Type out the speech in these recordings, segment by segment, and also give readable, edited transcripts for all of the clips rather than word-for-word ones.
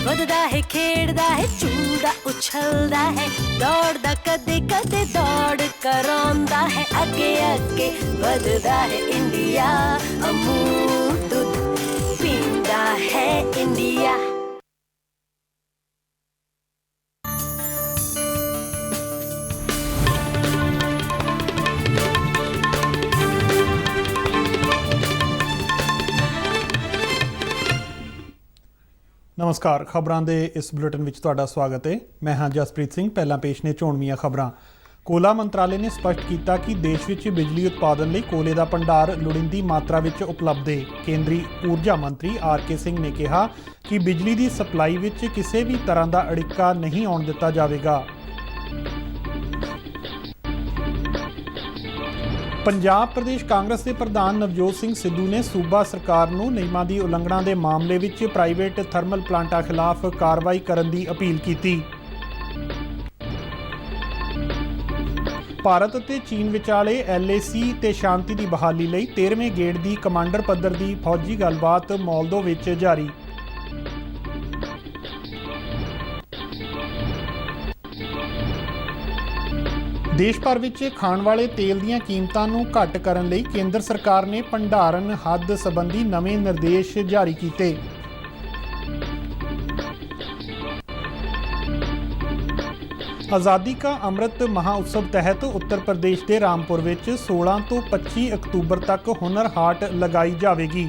ਵੱਧਦਾ ਹੈ ਖੇਡਦਾ ਹੈ ਝੂਲਦਾ ਉਛਲਦਾ ਹੈ ਦੌੜਦਾ ਕਦੇ ਕਦੇ ਦੌੜ ਕਰਾਉਂਦਾ ਹੈ ਅੱਗੇ ਅੱਗੇ ਵੱਧਦਾ ਹੈ ਇੰਡੀਆ ਅਮੂਲ ਦੁੱਧ ਪੀਂਦਾ ਹੈ ਇੰਡੀਆ। नमस्कार, खबरों के इस बुलेटिन में तुहाडा स्वागत है। मैं हाँ जसप्रीत सिंह। पहला पेश ने चोणवीं खबरां। कोला मंत्रालय ने स्पष्ट किया कि देश में बिजली उत्पादन लई कोले का भंडार लोड़ींदी मात्रा में उपलब्ध है। केंद्रीय ऊर्जा मंत्री RK सिंह ने कहा कि बिजली की सप्लाई में किसी भी तरह का अड़िक्का नहीं आउण दिता जाएगा। पंजाब प्रदेश कांग्रेस के प्रधान नवजोत सिंह सिद्धू ने सूबा सरकार नूं नियमां की उलंघना के मामले में प्राइवेट थर्मल प्लांटां खिलाफ कार्रवाई करने की अपील की। भारत और चीन विचाले LAC ते शांति की बहाली लई 13वें गेड़ की कमांडर पद्धर की फौजी गलबात मोल्दो विच जारी। देश भर में खाण वाले तेल दीयां कीमतां नूं घट करन लई केंद्र सरकार ने भंडारण हद संबंधी नवे निर्देश जारी किए। आज़ादी का अमृत महोत्सव तहत उत्तर प्रदेश के रामपुर में 16 तो 25 अक्तूबर तक हुनर हाट लगाई जाएगी।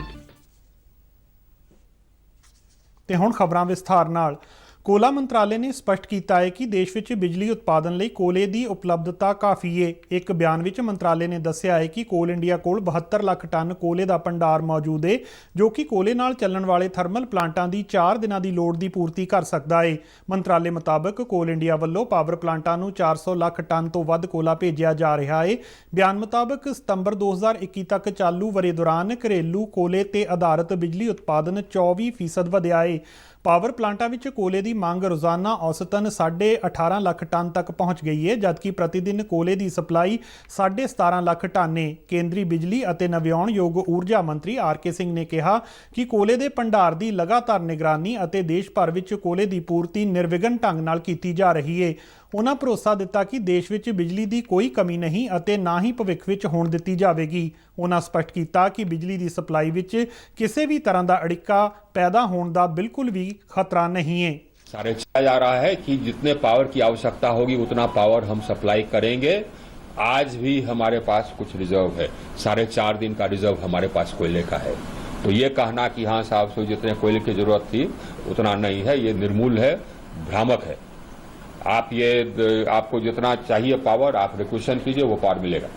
ते हुण खबरां विस्तार नाल। कोला मंत्रालय ने स्पष्ट किया है कि देश में बिजली उत्पादन लई कोले की उपलब्धता काफ़ी है। एक बयान में मंत्रालय ने दस्सिया है कि कोल इंडिया कोल 72 लाख टन कोले का भंडार मौजूद है, जो कि कोले नाल चलण वाले थर्मल प्लांटां की 4 दिनों की लोड़ की पूर्ति कर सकता है। मंत्रालय मुताबक कोल इंडिया वालों पावर प्लांटां नूं 400 लाख टन तो वध कोला भेजा जा रहा है। बयान मुताबक सितंबर 2021 तक चालू वरे दौरान घरेलू कोले ते आधारित बिजली उत्पादन 24% वधिया है। पावर प्लांटां विच कोले की मांग रोज़ाना औसतन 18.5 लाख टन तक पहुँच गई है, जबकि प्रतिदिन कोले की सप्लाई 17.5 लाख टन है। केंद्रीय बिजली और नविआउणयोग ऊर्जा मंत्री RK सिंह ने कहा कि कोले के भंडार की लगातार निगरानी और देश भर में कोले की पूर्ति निर्विघन ढंग नाल की जा रही है। उन्होंने भरोसा दिता कि देश में बिजली की कोई कमी नहीं और ना ही भविख में होण दिती जाएगी। उन्होंने स्पष्ट किया कि बिजली की सप्लाई में किसी भी तरह का अड़िक्का पैदा होने का बिल्कुल भी खतरा नहीं है। सारे चाहा जा रहा है कि जितने पावर की आवश्यकता होगी उतना पावर हम सप्लाई करेंगे। आज भी हमारे पास कुछ रिजर्व है, 4.5 दिन का रिजर्व हमारे पास कोयले का है। तो ये कहना कि हाँ साहब से जितने कोयले की जरूरत थी उतना नहीं है, ये निर्मूल है, भ्रामक है। आपको जितना चाहिए पावर आप रिक्वेशन कीजिए, वो पावर मिलेगा।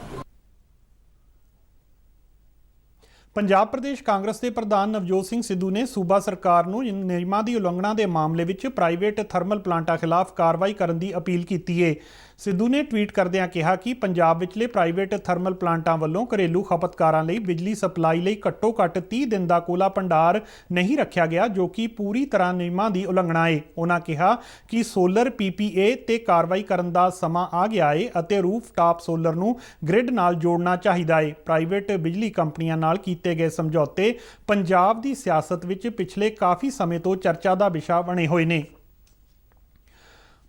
पंजाब प्रदेश कांग्रेस के प्रधान नवजोत सिंह सिद्धू ने सूबा सरकार नूं नियमां की उलंघना के मामले में प्राइवेट थर्मल प्लांटां खिलाफ कार्रवाई करने की अपील की है। सिद्धू ने ट्वीट करदिआं कहा कि पंजाब विचले प्राइवेट थर्मल प्लांटां वल्लों घरेलू खपतकारां लई बिजली सप्लाई लई घट्टो घट्ट 30 दिन का कोला भंडार नहीं रखा गया, जो कि पूरी तरह नियमां की उलंघना है। उन्होंने कहा कि सोलर PPA ते कार्रवाई करने का समा आ गया है और रूफटॉप सोलर नूं ग्रिड नाल जोड़ना चाहिए है। प्राइवेट बिजली कंपनियां नाल कीते गए समझौते पंजाब की सियासत विच पिछले काफ़ी समय तो चर्चा का विषय बने हुए ने।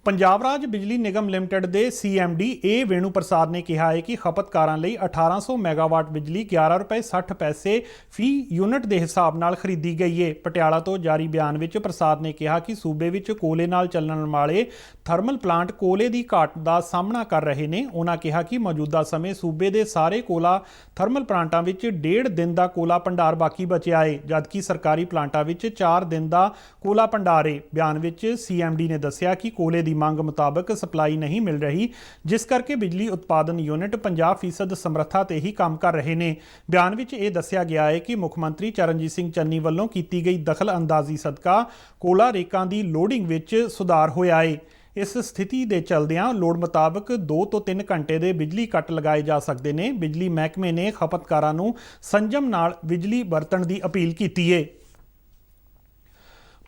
पंजाब राज बिजली निगम लिमिटेड के CMD A वेणु प्रसाद ने कहा है कि खपतकारां लई 1800 मैगावाट बिजली 11 रुपए 60 पैसे फी यूनिट के हिसाब नाल खरीदी गई है। पटियाला तो जारी बयान में प्रसाद ने कहा कि सूबे में कोले नाल चलण वाले थर्मल प्लांट कोले की घाट का सामना कर रहे हैं। उन्होंने कहा कि मौजूदा समय सूबे के सारे कोला थर्मल प्लांटां विच 1.5 दिन का कोला भंडार बाकी बचिया है, जबकि सरकारी प्लांटां विच 4 दिन का कोला भंडार है। बयान में CMD ने दस्सिया कि कोले की मांग मुताबक सप्लाई नहीं मिल रही, जिस करके बिजली उत्पादन यूनिट 50% समर्था ते ही काम कर रहे हैं। बयान में यह दस्सिया गया है कि मुख्यमंत्री चरणजीत सिंह चन्नी वालों की गई दखल अंदाजी सदका कोला रेकां की लोडिंग विच सुधार होया है। इस स्थिति के चलदियां लोड़ मुताबक 2 तो 3 घंटे के बिजली कट लगाए जा सकते हैं। बिजली महकमे ने खपतकारां नूं संजम नाल बिजली वरतण की अपील की है।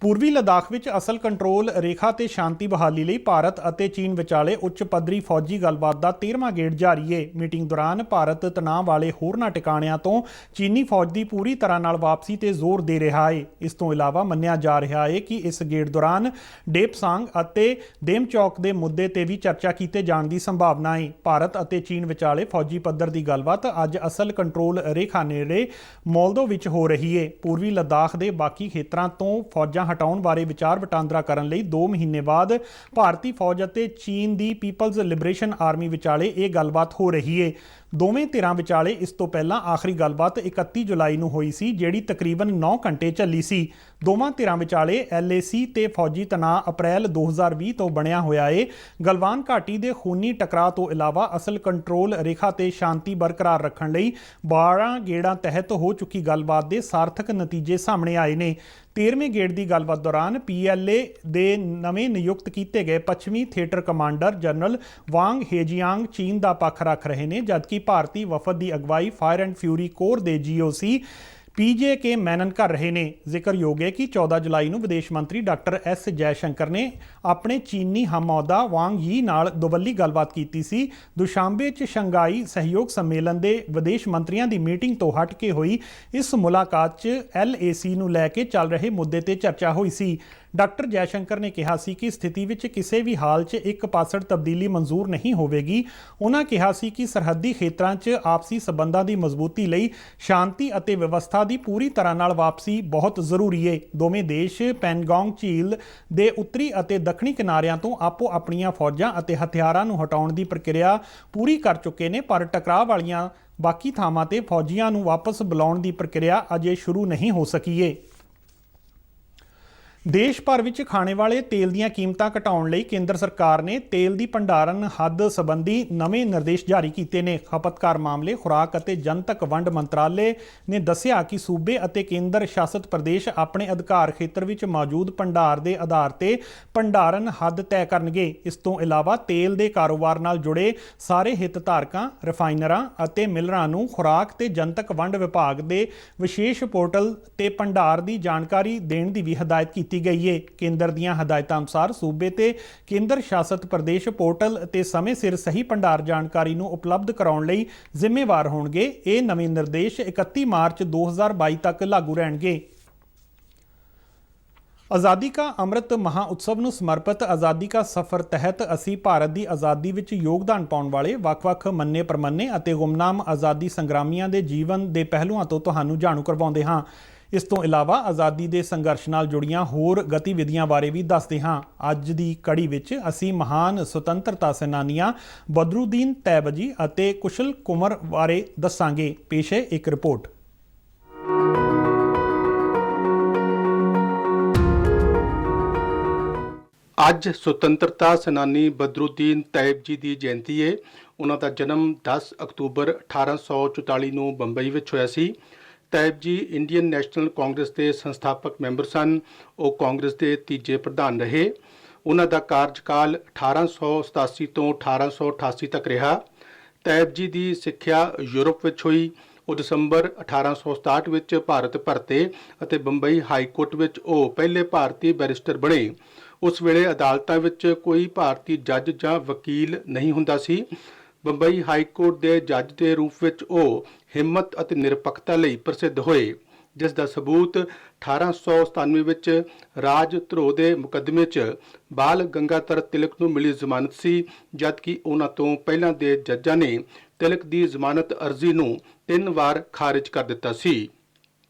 ਪੂਰਬੀ ਲਦਾਖ ਵਿੱਚ ਅਸਲ ਕੰਟਰੋਲ ਰੇਖਾ ਤੇ ਸ਼ਾਂਤੀ ਬਹਾਲੀ ਲਈ ਭਾਰਤ ਅਤੇ ਚੀਨ ਵਿਚਾਲੇ ਉੱਚ ਪੱਧਰੀ ਫੌਜੀ ਗੱਲਬਾਤ ਦਾ 13ਵਾਂ ਗੇੜ ਜਾਰੀ ਹੈ। ਮੀਟਿੰਗ ਦੌਰਾਨ ਭਾਰਤ ਤਣਾਅ ਵਾਲੇ ਹੋਰਨਾਂ ਟਿਕਾਣਿਆਂ ਤੋਂ ਚੀਨੀ ਫੌਜ ਦੀ ਪੂਰੀ ਤਰ੍ਹਾਂ ਨਾਲ ਵਾਪਸੀ ਤੇ ਜ਼ੋਰ ਦੇ ਰਿਹਾ ਹੈ। ਇਸ ਤੋਂ ਇਲਾਵਾ ਮੰਨਿਆ ਜਾ ਰਿਹਾ ਹੈ ਕਿ ਇਸ ਗੇੜ ਦੌਰਾਨ ਡੇਪਸਾਂਗ ਅਤੇ ਦੇਮਚੌਕ ਦੇ ਮੁੱਦੇ ਤੇ ਵੀ ਚਰਚਾ ਕੀਤੇ ਜਾਣ ਦੀ ਸੰਭਾਵਨਾ ਹੈ। ਭਾਰਤ ਅਤੇ ਚੀਨ ਵਿਚਾਲੇ ਫੌਜੀ ਪੱਧਰ ਦੀ ਗੱਲਬਾਤ ਅੱਜ ਅਸਲ ਕੰਟਰੋਲ ਰੇਖਾ ਨੇੜੇ ਮੋਲਦੋ ਵਿੱਚ ਹੋ ਰਹੀ ਹੈ। ਪੂਰਬੀ ਲਦਾਖ ਦੇ ਬਾਕੀ ਖੇਤਰਾਂ ਤੋਂ ਫੌਜਾਂ ਹਟਾਉਣ ਬਾਰੇ ਵਿਚਾਰ ਵਟਾਂਦਰਾ ਕਰਨ ਲਈ 2 ਮਹੀਨੇ ਬਾਅਦ ਭਾਰਤੀ ਫੌਜ ਅਤੇ ਚੀਨ ਦੀ ਪੀਪਲਜ਼ ਲਿਬਰੇਸ਼ਨ ਆਰਮੀ ਵਿਚਾਲੇ ਇਹ ਗੱਲਬਾਤ ਹੋ ਰਹੀ ਹੈ। ਦੋਵੇਂ ਧਿਰਾਂ ਵਿਚਾਲੇ ਇਸ ਤੋਂ ਪਹਿਲਾਂ ਆਖਰੀ ਗੱਲਬਾਤ 31 ਜੁਲਾਈ ਨੂੰ ਹੋਈ ਸੀ, ਜਿਹੜੀ ਤਕਰੀਬਨ 9 ਘੰਟੇ ਚੱਲੀ ਸੀ। ਦੋਵਾਂ ਧਿਰਾਂ ਵਿਚਾਲੇ LAC ਤੇ ਫੌਜੀ ਤਣਾਅ ਅਪ੍ਰੈਲ 2020 ਤੋਂ ਬਣਿਆ ਹੋਇਆ ਹੈ। ਗਲਵਾਨ ਘਾਟੀ ਦੇ ਖੂਨੀ ਟਕਰਾਅ ਤੋਂ ਇਲਾਵਾ ਅਸਲ ਕੰਟਰੋਲ ਰੇਖਾ ਤੇ ਸ਼ਾਂਤੀ ਬਰਕਰਾਰ ਰੱਖਣ ਲਈ 12 ਗੇੜਾਂ ਤਹਿਤ ਹੋ ਚੁੱਕੀ ਗੱਲਬਾਤ ਦੇ ਸਾਰਥਕ ਨਤੀਜੇ ਸਾਹਮਣੇ ਆਏ ਨੇ। 13ਵੇਂ ਗੇੜ ਦੀ ਗੱਲਬਾਤ ਦੌਰਾਨ PLA ਦੇ ਨਵੇਂ ਨਿਯੁਕਤ ਕੀਤੇ ਗਏ ਪੱਛਮੀ ਥੀਏਟਰ ਕਮਾਂਡਰ ਜਨਰਲ ਵਾਂਗ ਹੇਜੀਆਂਗ ਚੀਨ ਦਾ ਪੱਖ ਰੱਖ ਰਹੇ ਨੇ, ਜਦਕਿ ਭਾਰਤੀ ਵਫਦ ਦੀ ਅਗਵਾਈ ਫਾਇਰ ਐਂਡ ਫਿਊਰੀ ਕੋਰ ਦੇ GOC PJK ਮੈਨਨ ਕਰ ਰਹੇ ਨੇ। ਜ਼ਿਕਰਯੋਗ ਹੈ ਕਿ 14 ਜੁਲਾਈ ਨੂੰ ਵਿਦੇਸ਼ ਮੰਤਰੀ ਡਾਕਟਰ S ਜੈਸ਼ੰਕਰ ਨੇ ਆਪਣੇ ਚੀਨੀ ਹਮਅਹੁਦਾ ਵਾਂਗ ਯੀ ਨਾਲ ਦੁਵੱਲੀ ਗੱਲਬਾਤ ਕੀਤੀ ਸੀ। ਦੁਸ਼ਾਂਬੇ 'ਚ ਸ਼ੰਘਾਈ ਸਹਿਯੋਗ ਸੰਮੇਲਨ ਦੇ ਵਿਦੇਸ਼ ਮੰਤਰੀਆਂ ਦੀ ਮੀਟਿੰਗ ਤੋਂ ਹਟ ਕੇ ਹੋਈ ਇਸ ਮੁਲਾਕਾਤ 'ਚ LAC ਨੂੰ ਲੈ ਕੇ ਚੱਲ ਰਹੇ ਮੁੱਦੇ ਤੇ ਚਰਚਾ ਹੋਈ ਸੀ। ਡਾਕਟਰ ਜੈਸ਼ੰਕਰ ਨੇ ਕਿਹਾ ਸੀ ਕਿ ਸਥਿਤੀ ਵਿੱਚ ਕਿਸੇ ਵੀ ਹਾਲ 'ਚ ਇੱਕ ਪਾਸੜ ਤਬਦੀਲੀ ਮਨਜ਼ੂਰ ਨਹੀਂ ਹੋਵੇਗੀ। ਉਹਨਾਂ ਕਿਹਾ ਸੀ ਕਿ ਸਰਹੱਦੀ ਖੇਤਰਾਂ 'ਚ ਆਪਸੀ ਸਬੰਧਾਂ ਦੀ ਮਜ਼ਬੂਤੀ ਲਈ ਸ਼ਾਂਤੀ ਅਤੇ ਵਿਵਸਥਾ ਦੀ ਪੂਰੀ ਤਰ੍ਹਾਂ ਨਾਲ ਵਾਪਸੀ ਬਹੁਤ ਜ਼ਰੂਰੀ ਹੈ। ਦੋਵੇਂ ਦੇਸ਼ ਪੈਨਗੋਂਗ ਝੀਲ ਦੇ ਉੱਤਰੀ ਅਤੇ ਦੱਖਣੀ ਕਿਨਾਰਿਆਂ ਤੋਂ ਆਪੋ ਆਪਣੀਆਂ ਫੌਜਾਂ ਅਤੇ ਹਥਿਆਰਾਂ ਨੂੰ ਹਟਾਉਣ ਦੀ ਪ੍ਰਕਿਰਿਆ ਪੂਰੀ ਕਰ ਚੁੱਕੇ ਨੇ, ਪਰ ਟਕਰਾਅ ਵਾਲੀਆਂ ਬਾਕੀ ਥਾਵਾਂ ਤੇ ਫੌਜੀਆਂ ਨੂੰ ਵਾਪਸ ਬੁਲਾਉਣ ਦੀ ਪ੍ਰਕਿਰਿਆ ਅਜੇ ਸ਼ੁਰੂ ਨਹੀਂ ਹੋ ਸਕੀ ਹੈ। ਦੇਸ਼ ਭਰ ਵਿੱਚ ਖਾਣੇ ਵਾਲੇ ਤੇਲ ਦੀਆਂ ਕੀਮਤਾਂ ਘਟਾਉਣ ਲਈ ਕੇਂਦਰ ਸਰਕਾਰ ਨੇ ਤੇਲ ਦੀ ਭੰਡਾਰਨ ਹੱਦ ਸੰਬੰਧੀ ਨਵੇਂ ਨਿਰਦੇਸ਼ ਜਾਰੀ ਕੀਤੇ ਨੇ। ਖਪਤਕਾਰ ਮਾਮਲੇ, ਖੁਰਾਕ ਅਤੇ ਜਨਤਕ ਵੰਡ ਮੰਤਰਾਲੇ ਨੇ ਦੱਸਿਆ ਕਿ ਸੂਬੇ ਅਤੇ ਕੇਂਦਰ ਸ਼ਾਸਤ ਪ੍ਰਦੇਸ਼ ਆਪਣੇ ਅਧਿਕਾਰ ਖੇਤਰ ਵਿੱਚ ਮੌਜੂਦ ਭੰਡਾਰ ਦੇ ਆਧਾਰ ਤੇ ਭੰਡਾਰਨ ਹੱਦ ਤੈਅ ਕਰਨਗੇ। ਇਸ ਤੋਂ ਇਲਾਵਾ ਤੇਲ ਦੇ ਕਾਰੋਬਾਰ ਨਾਲ ਜੁੜੇ ਸਾਰੇ ਹਿੱਤਧਾਰਕਾਂ, ਰਿਫਾਈਨਰਾਂ ਅਤੇ ਮਿਲਰਾਂ ਨੂੰ ਖੁਰਾਕ ਤੇ ਜਨਤਕ ਵੰਡ ਵਿਭਾਗ ਦੇ ਵਿਸ਼ੇਸ਼ ਪੋਰਟਲ ਤੇ ਭੰਡਾਰ ਦੀ ਜਾਣਕਾਰੀ ਦੇਣ ਦੀ ਵੀ ਹਦਾਇਤ ਕੀਤੀ ਗਈ ਹੈ। ਕੇਂਦਰ ਦੀਆਂ ਹਦਾਇਤਾਂ ਅਨੁਸਾਰ ਸੂਬੇ ਤੇ ਕੇਂਦਰ ਸ਼ਾਸਤ ਪ੍ਰਦੇਸ਼ ਪੋਰਟਲ ਤੇ ਸਮੇਂ ਸਿਰ ਸਹੀ ਭੰਡਾਰ ਜਾਣਕਾਰੀ ਨੂੰ ਉਪਲਬਧ ਕਰਾਉਣ ਲਈ ਜ਼ਿੰਮੇਵਾਰ ਹੋਣਗੇ। ਇਹ ਨਵੇਂ ਨਿਰਦੇਸ਼ 31 ਮਾਰਚ 2022 ਤੱਕ ਲਾਗੂ ਰਹਿਣਗੇ। ਆਜ਼ਾਦੀ ਕਾ ਅੰਮ੍ਰਿਤ ਮਹਾਉਤਸਵ ਨੂੰ ਸਮਰਪਿਤ ਆਜ਼ਾਦੀ ਕਾ ਸਫ਼ਰ ਤਹਿਤ ਅਸੀਂ ਭਾਰਤ ਦੀ ਆਜ਼ਾਦੀ ਵਿੱਚ ਯੋਗਦਾਨ ਪਾਉਣ ਵਾਲੇ ਵੱਖ-ਵੱਖ ਮੰਨੇ ਪ੍ਰਮੰਨੇ ਅਤੇ ਗੁੰਮਨਾਮ ਆਜ਼ਾਦੀ ਸੰਗਰਾਮੀਆਂ ਦੇ ਜੀਵਨ ਦੇ ਪਹਿਲੂਆਂ ਤੋਂ ਤੁਹਾਨੂੰ ਜਾਣੂ ਕਰਵਾਉਂਦੇ ਹਾਂ। ਇਸ ਤੋਂ ਇਲਾਵਾ ਆਜ਼ਾਦੀ ਦੇ ਸੰਘਰਸ਼ ਨਾਲ ਜੁੜੀਆਂ ਹੋਰ ਗਤੀਵਿਧੀਆਂ ਬਾਰੇ ਵੀ ਦੱਸਦੇ ਹਾਂ। ਅੱਜ ਦੀ ਕੜੀ ਵਿੱਚ ਅਸੀਂ ਮਹਾਨ ਸੁਤੰਤਰਤਾ ਸੈਨਾਨੀਆਂ ਬਦਰੁਦੀਨ ਤੈਬਜੀ ਅਤੇ ਕੁਸ਼ਲ ਕੁਮਰ ਬਾਰੇ ਦੱਸਾਂਗੇ। ਪੇਸ਼ ਹੈ ਇੱਕ ਰਿਪੋਰਟ। ਅੱਜ ਸੁਤੰਤਰਤਾ ਸੈਨਾਨੀ ਬਦਰੁਦੀਨ ਤੈਬ ਜੀ ਦੀ ਜਯੰਤੀ ਹੈ। ਉਹਨਾਂ ਦਾ ਜਨਮ 10 ਅਕਤੂਬਰ 1844 ਨੂੰ ਬੰਬਈ ਵਿੱਚ ਹੋਇਆ ਸੀ। ਤੈਬ ਜੀ ਇੰਡੀਅਨ ਨੈਸ਼ਨਲ ਕਾਂਗਰਸ ਦੇ ਸੰਸਥਾਪਕ ਮੈਂਬਰ ਸਨ। ਉਹ ਕਾਂਗਰਸ ਦੇ ਤੀਜੇ ਪ੍ਰਧਾਨ ਰਹੇ। ਉਹਨਾਂ ਦਾ ਕਾਰਜਕਾਲ 1887 ਤੋਂ 1888 ਤੱਕ ਰਿਹਾ। ਤੈਬ ਜੀ ਦੀ ਸਿੱਖਿਆ ਯੂਰਪ ਵਿੱਚ ਹੋਈ। ਉਹ ਦਸੰਬਰ 1867 ਵਿੱਚ ਭਾਰਤ ਪਰਤੇ ਅਤੇ ਬੰਬਈ ਹਾਈ ਕੋਰਟ ਵਿੱਚ ਉਹ ਪਹਿਲੇ ਭਾਰਤੀ ਬੈਰਿਸਟਰ ਬਣੇ। ਉਸ ਵੇਲੇ ਅਦਾਲਤਾਂ ਵਿੱਚ ਕੋਈ ਭਾਰਤੀ ਜੱਜ ਜਾਂ ਵਕੀਲ ਨਹੀਂ ਹੁੰਦਾ ਸੀ। ਬੰਬਈ ਹਾਈ ਕੋਰਟ ਦੇ ਜੱਜ ਦੇ ਰੂਪ ਵਿੱਚ ਉਹ ਹਿੰਮਤ ਅਤੇ ਨਿਰਪੱਖਤਾ ਲਈ ਪ੍ਰਸਿੱਧ ਹੋਏ, ਜਿਸ ਦਾ ਸਬੂਤ 1897 ਵਿੱਚ ਰਾਜ ਧਰੋਹ ਦੇ ਮੁਕੱਦਮੇ 'ਚ ਬਾਲ ਗੰਗਾਧਰ ਤਿਲਕ ਨੂੰ ਮਿਲੀ ਜ਼ਮਾਨਤ ਸੀ, ਜਦਕਿ ਉਹਨਾਂ ਤੋਂ ਪਹਿਲਾਂ ਦੇ ਜੱਜਾਂ ਨੇ ਤਿਲਕ ਦੀ ਜ਼ਮਾਨਤ ਅਰਜ਼ੀ ਨੂੰ 3 ਵਾਰ ਖਾਰਿਜ ਕਰ ਦਿੱਤਾ ਸੀ।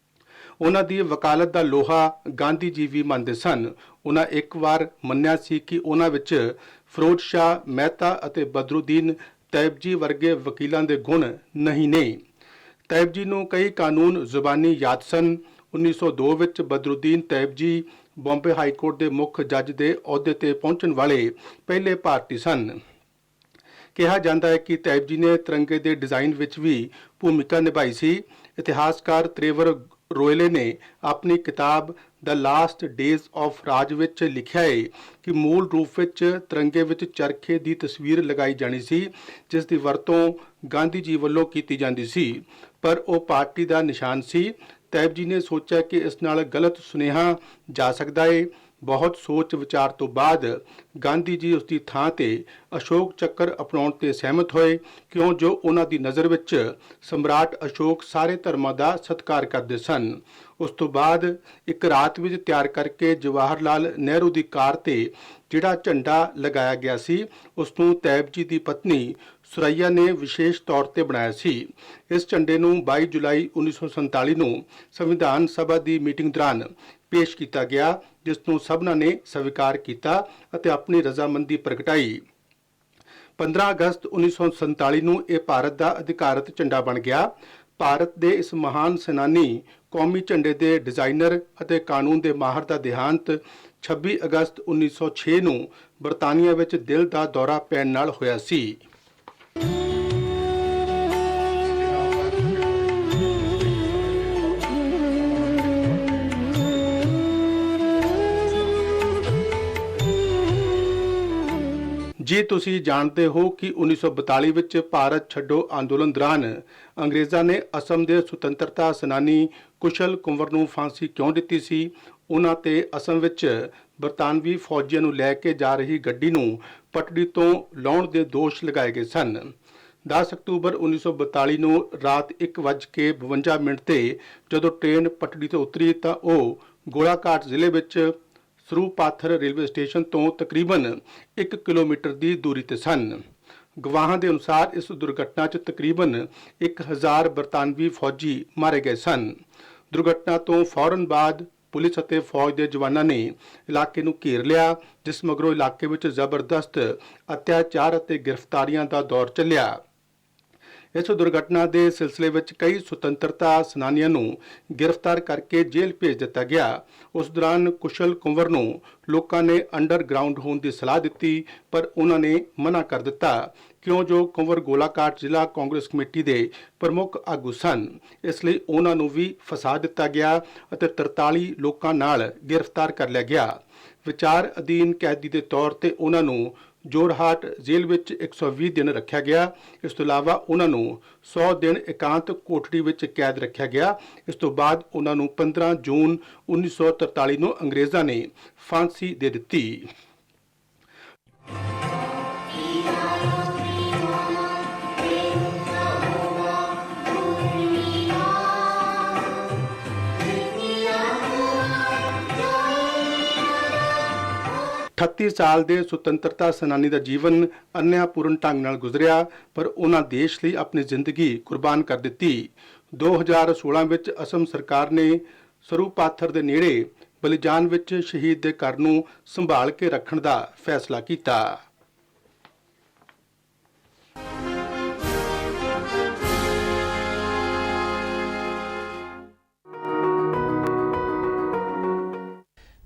ਉਹਨਾਂ ਦੀ ਵਕਾਲਤ ਦਾ ਲੋਹਾ ਗਾਂਧੀ ਜੀ ਵੀ ਮੰਨਦੇ ਸਨ। ਉਹਨਾਂ ਇੱਕ ਵਾਰ ਮੰਨਿਆ ਸੀ ਕਿ ਉਹਨਾਂ ਵਿੱਚ ਫਿਰੋਜ਼ ਸ਼ਾਹ ਮਹਿਤਾ ਅਤੇ ਬਦਰੁਦੀਨ ਤੈਬ ਜੀ ਵਰਗੇ ਵਕੀਲਾਂ ਦੇ ਗੁਣ ਨਹੀਂ ਨੇ। ਤੈਬ ਜੀ ਨੂੰ ਕਈ ਕਾਨੂੰਨ ਜ਼ੁਬਾਨੀ ਯਾਦ ਸਨ। 1902 ਵਿੱਚ ਬਦਰੁਦੀਨ ਤੈਬ ਜੀ ਬੰਬੇ ਹਾਈ ਕੋਰਟ ਦੇ ਮੁੱਖ ਜੱਜ ਦੇ ਅਹੁਦੇ ਤੇ ਪਹੁੰਚਣ ਵਾਲੇ ਪਹਿਲੇ ਭਾਰਤੀ ਸਨ। ਕਿਹਾ ਜਾਂਦਾ ਹੈ ਕਿ ਤੈਬ ਜੀ ਨੇ ਤਿਰੰਗੇ ਦੇ ਡਿਜ਼ਾਈਨ ਵਿੱਚ ਵੀ ਭੂਮਿਕਾ ਨਿਭਾਈ ਸੀ। ਇਤਿਹਾਸਕਾਰ ਤ੍ਰੇਵਰ ਰੋਇਲੇ ਨੇ ਆਪਣੀ ਕਿਤਾਬ ਦ ਲਾਸਟ ਡੇਜ਼ ਆਫ ਰਾਜ ਵਿੱਚ ਲਿਖਿਆ ਹੈ ਕਿ ਮੂਲ ਰੂਪ ਵਿੱਚ ਤਿਰੰਗੇ ਵਿੱਚ ਚਰਖੇ ਦੀ ਤਸਵੀਰ ਲਗਾਈ ਜਾਣੀ ਸੀ, ਜਿਸ ਦੀ ਵਰਤੋਂ ਗਾਂਧੀ ਜੀ ਵੱਲੋਂ ਕੀਤੀ ਜਾਂਦੀ ਸੀ, ਪਰ ਉਹ ਪਾਰਟੀ ਦਾ ਨਿਸ਼ਾਨ ਸੀ। ਤੈਬ ਜੀ ਨੇ ਸੋਚਿਆ ਕਿ ਇਸ ਨਾਲ ਗਲਤ ਸੁਨੇਹਾ ਜਾ ਸਕਦਾ ਹੈ। ਬਹੁਤ ਸੋਚ ਵਿਚਾਰ ਤੋਂ ਬਾਅਦ ਗਾਂਧੀ ਜੀ ਉਸ ਦੀ ਥਾਂ ਤੇ ਅਸ਼ੋਕ ਚੱਕਰ ਅਪਣਾਉਣ ਤੇ ਸਹਿਮਤ ਹੋਏ, ਕਿਉਂ ਜੋ ਉਹਨਾਂ ਦੀ ਨਜ਼ਰ ਵਿੱਚ ਸਮਰਾਟ ਅਸ਼ੋਕ ਸਾਰੇ ਧਰਮਾਂ ਦਾ ਸਤਿਕਾਰ ਕਰਦੇ ਸਨ। ਉਸ ਤੋਂ ਬਾਅਦ ਇੱਕ ਰਾਤ ਵਿੱਚ ਤਿਆਰ ਕਰਕੇ ਜਵਾਹਰ ਲਾਲ ਨਹਿਰੂ ਦੀ ਕਾਰ ਤੇ ਜਿਹੜਾ ਝੰਡਾ ਲਗਾਇਆ ਗਿਆ ਸੀ, ਉਸ ਨੂੰ ਤੈਬ ਜੀ ਦੀ ਪਤਨੀ ਸੁਰਈਆ ਨੇ ਵਿਸ਼ੇਸ਼ ਤੌਰ ਤੇ ਬਣਾਇਆ ਸੀ। ਇਸ ਝੰਡੇ ਨੂੰ 22 ਜੁਲਾਈ 1947 ਨੂੰ ਸੰਵਿਧਾਨ ਸਭਾ ਦੀ ਮੀਟਿੰਗ ਦੌਰਾਨ ਪੇਸ਼ ਕੀਤਾ ਗਿਆ, ਜਿਸ ਨੂੰ ਸਭਨਾਂ ਨੇ ਸਵੀਕਾਰ ਕੀਤਾ ਅਤੇ ਆਪਣੀ ਰਜ਼ਾਮੰਦੀ ਪ੍ਰਗਟਾਈ। 15 ਅਗਸਤ 1947 ਨੂੰ ਇਹ ਭਾਰਤ ਦਾ ਅਧਿਕਾਰਤ ਝੰਡਾ ਬਣ ਗਿਆ। ਭਾਰਤ ਦੇ ਇਸ ਮਹਾਨ ਸੈਨਾਨੀ, ਕੌਮੀ ਝੰਡੇ ਦੇ ਡਿਜ਼ਾਈਨਰ ਅਤੇ ਕਾਨੂੰਨ ਦੇ ਮਾਹਰ ਦਾ ਦੇਹਾਂਤ 26 ਅਗਸਤ 1906 ਨੂੰ ਬਰਤਾਨੀਆ ਵਿੱਚ ਦਿਲ ਦਾ ਦੌਰਾ ਪੈਣ ਨਾਲ ਹੋਇਆ ਸੀ। ਜੇ ਤੁਸੀਂ ਜਾਣਦੇ ਹੋ ਕਿ 1942 ਵਿੱਚ ਭਾਰਤ ਛੱਡੋ ਅੰਦੋਲਨ ਦੌਰਾਨ ਅੰਗਰੇਜ਼ਾਂ ਨੇ ਅਸਮ ਦੇ ਸੁਤੰਤਰਤਾ ਸੈਨਾਨੀ ਕੁਸ਼ਲ ਕੁੰਵਰ ਨੂੰ ਫਾਂਸੀ ਕਿਉਂ ਦਿੱਤੀ ਸੀ? ਉਹਨਾਂ ਤੇ ਅਸਮ ਵਿੱਚ ਬਰਤਾਨਵੀ ਫੌਜੀਆਂ ਨੂੰ ਲੈ ਕੇ ਜਾ ਰਹੀ ਗੱਡੀ ਨੂੰ ਪਟੜੀ ਤੋਂ ਲਾਉਣ ਦੇ ਦੋਸ਼ ਲਗਾਏ ਗਏ ਸਨ। 10 ਅਕਤੂਬਰ 1942 ਨੂੰ ਰਾਤ 1:52 ਤੇ ਜਦੋਂ ਟ੍ਰੇਨ ਪਟੜੀ ਤੋਂ ਉਤਰੀ ਤਾਂ ਉਹ ਗੋਲਾਘਾਟ ਜ਼ਿਲ੍ਹੇ ਵਿੱਚ ਸਰੂਪਾਥਰ ਰੇਲਵੇ ਸਟੇਸ਼ਨ ਤੋਂ ਤਕਰੀਬਨ 1 ਕਿਲੋਮੀਟਰ ਦੀ ਦੂਰੀ ਤੇ ਸਨ। ਗਵਾਹਾਂ ਦੇ ਅਨੁਸਾਰ ਇਸ ਦੁਰਘਟਨਾ 'ਚ ਤਕਰੀਬਨ 1000 ਬਰਤਾਨਵੀ ਫੌਜੀ ਮਾਰੇ ਗਏ ਸਨ। ਦੁਰਘਟਨਾ ਤੋਂ ਫੌਰਨ ਬਾਅਦ ਪੁਲਿਸ ਅਤੇ ਫੌਜ ਦੇ ਜਵਾਨਾਂ ਨੇ ਇਲਾਕੇ ਨੂੰ ਘੇਰ ਲਿਆ, ਜਿਸ ਮਗਰੋਂ ਇਲਾਕੇ ਵਿੱਚ ਜ਼ਬਰਦਸਤ ਅਤਿਆਚਾਰ ਅਤੇ ਗ੍ਰਿਫਤਾਰੀਆਂ ਦਾ ਦੌਰ ਚੱਲਿਆ। ਇਸ ਦੁਰਘਟਨਾ ਦੇ ਸਿਲਸਿਲੇ ਵਿੱਚ ਕਈ ਸੁਤੰਤਰਤਾ ਸੈਨਾਨੀਆਂ ਨੂੰ ਗ੍ਰਿਫਤਾਰ ਕਰਕੇ ਜੇਲ੍ਹ ਭੇਜ ਦਿੱਤਾ ਗਿਆ। ਉਸ ਦੌਰਾਨ ਕੁਸ਼ਲ ਕੁੰਵਰ ਨੂੰ ਲੋਕਾਂ ਨੇ ਅੰਡਰਗਰਾਉਂਡ ਹੋਣ ਦੀ ਸਲਾਹ ਦਿੱਤੀ, ਪਰ ਉਹਨਾਂ ਨੇ ਮਨਾ ਕਰ ਦਿੱਤਾ, ਕਿਉਂ ਜੋ ਕੁੰਵਰ ਗੋਲਾਘਾਟ ਜ਼ਿਲ੍ਹਾ ਕਾਂਗਰਸ ਕਮੇਟੀ ਦੇ ਪ੍ਰਮੁੱਖ ਆਗੂ ਸਨ। ਇਸ ਲਈ ਉਹਨਾਂ ਨੂੰ ਵੀ ਫਸਾ ਦਿੱਤਾ ਗਿਆ ਅਤੇ 43 ਲੋਕਾਂ ਨਾਲ ਗ੍ਰਿਫਤਾਰ ਕਰ ਲਿਆ ਗਿਆ। ਵਿਚਾਰ ਅਧੀਨ ਕੈਦੀ ਦੇ ਤੌਰ ਤੇ ਉਹਨਾਂ ਨੂੰ ਜੋਰਹਾਟ ਜੇਲ੍ਹ ਵਿੱਚ 120 ਦਿਨ ਰੱਖਿਆ ਗਿਆ। ਇਸ ਤੋਂ ਇਲਾਵਾ ਉਹਨਾਂ ਨੂੰ 100 ਦਿਨ ਇਕਾਂਤ ਕੋਠੜੀ ਵਿੱਚ ਕੈਦ ਰੱਖਿਆ ਗਿਆ। ਇਸ ਤੋਂ ਬਾਅਦ ਉਹਨਾਂ ਨੂੰ 15 ਜੂਨ 1943 ਨੂੰ ਅੰਗਰੇਜ਼ਾਂ ਨੇ ਫਾਂਸੀ ਦੇ ਦਿੱਤੀ। अठत्ती साल ਦੇ ਸੁਤੰਤਰਤਾ ਸੈਨਾਨੀ ਦਾ ਜੀਵਨ ਅਨਿਆਪੂਰਨ ਢੰਗ ਨਾਲ ਗੁਜ਼ਰਿਆ, ਪਰ ਉਹਨਾਂ ਦੇਸ਼ ਲਈ ਆਪਣੀ ਜ਼ਿੰਦਗੀ ਕੁਰਬਾਨ ਕਰ ਦਿੱਤੀ। 2016 ਵਿੱਚ ਅਸਮ ਸਰਕਾਰ ਨੇ ਸਰੂਪਾਥਰ ਦੇ ਨੇੜੇ ਬਲੀਜਾਨ ਵਿੱਚ ਸ਼ਹੀਦ ਦੇ ਘਰ ਨੂੰ ਸੰਭਾਲ ਕੇ ਰੱਖਣ ਦਾ ਫੈਸਲਾ ਕੀਤਾ।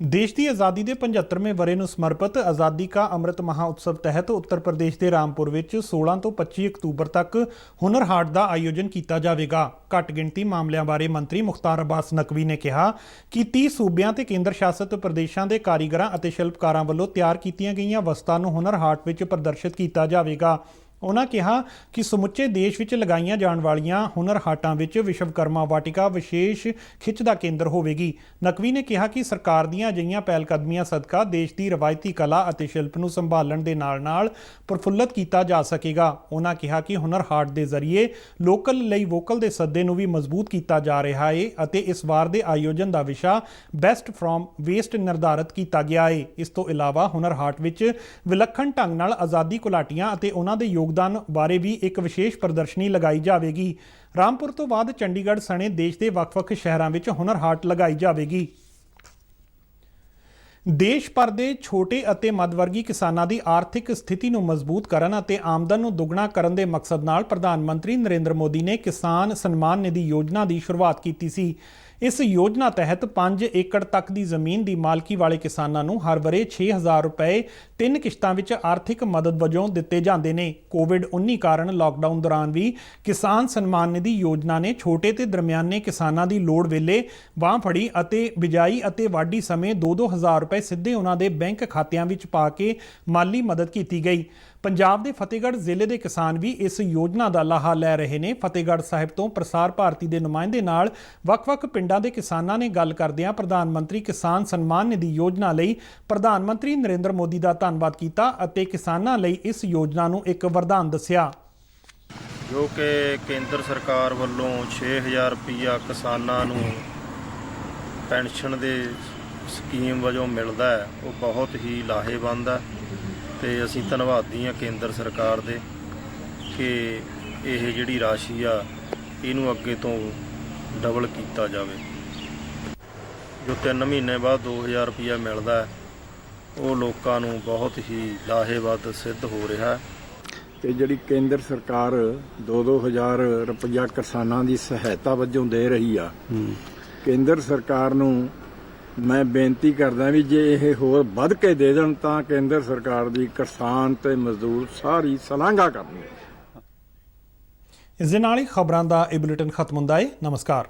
देश की आज़ादी के 75वें वरे ਨੂੰ ਸਮਰਪਿਤ आज़ादी का अमृत महोत्सव तहत उत्तर प्रदेश के रामपुर में 16 ਤੋਂ 25 अक्तूबर तक हुनर हाट का आयोजन किया जाएगा। घट गिणती मामलों बारे मंत्री मुख्तार अब्बास नकवी ने कहा कि 30 सूबियां ते केंद्र शासित प्रदेशों के कारीगरां अते शिल्पकारां वल्लों तैयार कीतियां गईयां वस्तां नूं हुनर हाट विच प्रदर्शित किया जाएगा। उन्होंने कहा कि समुचे देश विच लगाईयां जाण वालीआं हुनर हाटां विच विश्वकर्मा वाटिका विशेष खिच दा केंद्र होवेगी। नकवी ने कहा कि सरकार दीआं अजिहियां पहलकदमियां सदका देश की रवायती कला अते शिल्प नूं संभालण दे नाल-नाल प्रफुल्लित किया जा सकेगा। उन्होंने कहा कि हुनर हाट के जरिए लोकल लई वोकल के सद्दे नूं भी मजबूत किया जा रहा है अते इस बार के आयोजन का विषा बेस्ट फ्रॉम वेस्ट निर्धारित किया गया है। इस तो इलावा हुनर हाट विच विलखण ढंग नाल आज़ादी घुलाटियां अते उन्हां दे योगदान बारे भी एक विशेष प्रदर्शनी लगाई जाएगी। रामपुर तो बाद चंडीगढ़ सने देश के ਵੱਖ-ਵੱਖ शहरों में हुनर हाट लगाई जाएगी। देश भर के छोटे ਅਤੇ ਮੱਧਵਰਗੀ किसानों की आर्थिक स्थिति ਨੂੰ ਮਜ਼ਬੂਤ ਕਰਨ ਅਤੇ ਆਮਦਨ ਨੂੰ ਦੁੱਗਣਾ ਕਰਨ ਦੇ ਮਕਸਦ ਨਾਲ ਪ੍ਰਧਾਨ ਮੰਤਰੀ ਨਰਿੰਦਰ ਮੋਦੀ ਨੇ किसान सम्मान निधि योजना की शुरुआत की सी। इस योजना तहत 5 एकड़ तक की जमीन की मालकी वाले किसानों को हर वरे 6000 रुपए 3 किश्तां विच आर्थिक मदद वजों दिते जाते हैं। कोविड-19 कारण लॉकडाउन दौरान भी किसान सम्मान निधि योजना ने छोटे ते दरमियाने किसानों की लोड़ वेले बांह फड़ी अते बिजाई अते वाढी समय 2-2 हज़ार रुपए सीधे उन्हां दे बैंक खातियां विच पा के माली मदद की गई। ਪੰਜਾਬ ਦੇ ਫਤਿਹਗੜ੍ਹ ਜ਼ਿਲ੍ਹੇ ਦੇ ਕਿਸਾਨ ਵੀ ਇਸ ਯੋਜਨਾ ਦਾ ਲਾਹਾ ਲੈ ਰਹੇ ਨੇ। ਫਤਿਹਗੜ੍ਹ ਸਾਹਿਬ ਤੋਂ ਪ੍ਰਸਾਰ ਭਾਰਤੀ ਦੇ ਨੁਮਾਇੰਦੇ ਨਾਲ ਵੱਖ-ਵੱਖ ਪਿੰਡਾਂ ਦੇ ਕਿਸਾਨਾਂ ਨੇ ਗੱਲ ਕਰਦਿਆਂ ਪ੍ਰਧਾਨ ਮੰਤਰੀ ਕਿਸਾਨ ਸਨਮਾਨ ਨਿਧੀ ਯੋਜਨਾ ਲਈ ਪ੍ਰਧਾਨ ਮੰਤਰੀ ਨਰਿੰਦਰ ਮੋਦੀ ਦਾ ਧੰਨਵਾਦ ਕੀਤਾ ਅਤੇ ਕਿਸਾਨਾਂ ਲਈ ਇਸ ਯੋਜਨਾ ਨੂੰ ਇੱਕ ਵਰਦਾਨ ਦੱਸਿਆ। ਜੋ ਕਿ ਕੇਂਦਰ ਸਰਕਾਰ ਵੱਲੋਂ 6000 ਰੁਪਈਆ ਕਿਸਾਨਾਂ ਨੂੰ ਪੈਨਸ਼ਨ ਦੇ ਸਕੀਮ ਵਜੋਂ ਮਿਲਦਾ ਹੈ, ਉਹ ਬਹੁਤ ਹੀ ਲਾਹੇਵੰਦ ਹੈ ਤੇ ਅਸੀਂ ਧੰਨਵਾਦੀ ਹਾਂ ਕੇਂਦਰ ਸਰਕਾਰ ਦੇ ਕਿ ਇਹ ਜਿਹੜੀ ਰਾਸ਼ੀ ਆ ਇਹਨੂੰ ਅੱਗੇ ਤੋਂ ਡਬਲ ਕੀਤਾ ਜਾਵੇ। ਜੋ 3 ਮਹੀਨੇ ਬਾਅਦ 2000 ਰੁਪਈਆ ਮਿਲਦਾ ਹੈ, ਉਹ ਲੋਕਾਂ ਨੂੰ ਬਹੁਤ ਹੀ ਲਾਹੇਵੰਦ ਸਿੱਧ ਹੋ ਰਿਹਾ ਹੈ। ਤੇ ਜਿਹੜੀ ਕੇਂਦਰ ਸਰਕਾਰ 2-2000 ਰੁਪਇਆ ਕਿਸਾਨਾਂ ਦੀ ਸਹਾਇਤਾ ਵਜੋਂ ਦੇ ਰਹੀ ਆ, ਕੇਂਦਰ ਸਰਕਾਰ ਨੂੰ ਮੈਂ ਬੇਨਤੀ ਕਰਦਾ ਵੀ ਜੇ ਇਹ ਹੋਰ ਵੱਧ ਕੇ ਦੇ ਦੇਣ ਤਾਂ ਕੇਂਦਰ ਸਰਕਾਰ ਦੀ ਕਿਸਾਨ ਤੇ ਮਜ਼ਦੂਰ ਸਾਰੀ ਸ਼ਲਾਘਾ ਕਰਨੀ। ਇਸ ਦੇ ਨਾਲ ਹੀ ਖਬਰਾਂ ਦਾ ਇਹ ਬੁਲੇਟਿਨ ਖਤਮ ਹੁੰਦਾ ਹੈ। ਨਮਸਕਾਰ।